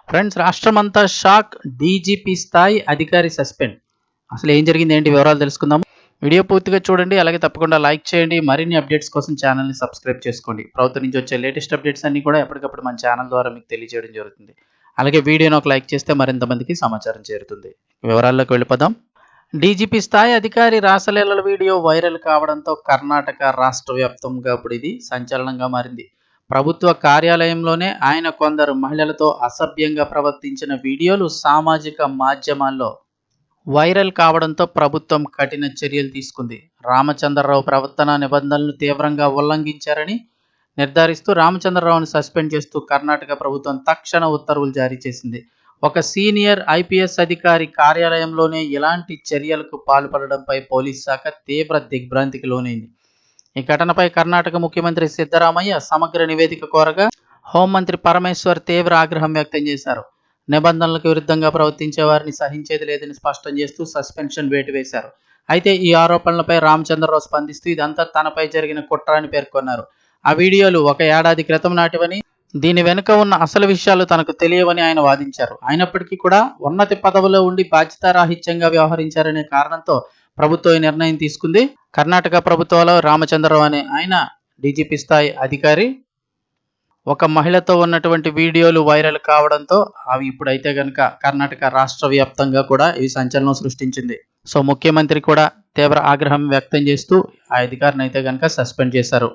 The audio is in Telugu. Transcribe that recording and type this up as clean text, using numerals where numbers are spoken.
ఫ్రెండ్స్, రాష్ట్రమంతా షాక్. డీజీపీ స్థాయి అధికారి సస్పెండ్. అసలు ఏం జరిగింది, ఏంటి వివరాలు తెలుసుకుందాం. వీడియో పూర్తిగా చూడండి, అలాగే తప్పకుండా లైక్ చేయండి. మరిన్ని అప్డేట్స్ కోసం ఛానల్ని సబ్స్క్రైబ్ చేసుకోండి. ప్రభుత్వం నుంచి వచ్చే లేటెస్ట్ అప్డేట్స్ అన్ని కూడా ఎప్పటికప్పుడు మన ఛానల్ ద్వారా మీకు తెలియజేయడం జరుగుతుంది. అలాగే వీడియోని ఒక లైక్ చేస్తే మరింత మందికి సమాచారం చేరుతుంది. వివరాల్లోకి వెళ్ళిపోదాం. డీజీపీ స్థాయి అధికారి రాసలీలల వీడియో వైరల్ కావడంతో కర్ణాటక రాష్ట్ర వ్యాప్తంగా ఇప్పుడు ఇది సంచలనంగా మారింది. ప్రభుత్వ కార్యాలయంలోనే ఆయన కొందరు మహిళలతో అసభ్యంగా ప్రవర్తించిన వీడియోలు సామాజిక మాధ్యమాల్లో వైరల్ కావడంతో ప్రభుత్వం కఠిన చర్యలు తీసుకుంది. రామచంద్రరావు ప్రవర్తన నిబంధనలను తీవ్రంగా ఉల్లంఘించారని నిర్ధారిస్తూ రామచంద్రరావును సస్పెండ్ చేస్తూ కర్ణాటక ప్రభుత్వం తక్షణ ఉత్తర్వులు జారీ చేసింది. ఒక సీనియర్ ఐపీఎస్ అధికారి కార్యాలయంలోనే ఇలాంటి చర్యలకు పాల్పడడంపై పోలీస్ శాఖ తీవ్ర దిగ్భ్రాంతికి లోనైంది. ఈ ఘటనపై కర్ణాటక ముఖ్యమంత్రి సిద్ధరామయ్య సమగ్ర నివేదిక కోరగా హోంమంత్రి పరమేశ్వర్ తీవ్ర ఆగ్రహం వ్యక్తం చేశారు. నిబంధనలకు విరుద్ధంగా ప్రవర్తించే వారిని సహించేది లేదని స్పష్టం చేస్తూ సస్పెన్షన్ వేటు వేశారు. అయితే ఈ ఆరోపణలపై రామచంద్రరావు స్పందిస్తూ ఇదంతా తనపై జరిగిన కుట్ర అని పేర్కొన్నారు. ఆ వీడియోలు 1 ఏడాది క్రితం నాటివని, దీని వెనుక ఉన్న అసలు విషయాలు తనకు తెలియవని ఆయన వాదించారు. అయినప్పటికీ కూడా ఉన్నత పదవిలో ఉండి బాధ్యతారాహిత్యంగా వ్యవహరించారనే కారణంతో ప్రభుత్వం ఈ నిర్ణయం తీసుకుంది. కర్ణాటక ప్రభుత్వంలో రామచంద్రరావు అనే ఆయన డీజీపీ స్థాయి అధికారి ఒక మహిళతో ఉన్నటువంటి వీడియోలు వైరల్ కావడంతో అవి ఇప్పుడైతే కనుక కర్ణాటక రాష్ట్ర వ్యాప్తంగా కూడా ఇవి సంచలనం సృష్టించింది. సో ముఖ్యమంత్రి కూడా తీవ్ర ఆగ్రహం వ్యక్తం చేస్తూ ఆ అధికారిని అయితే కనుక సస్పెండ్ చేశారు.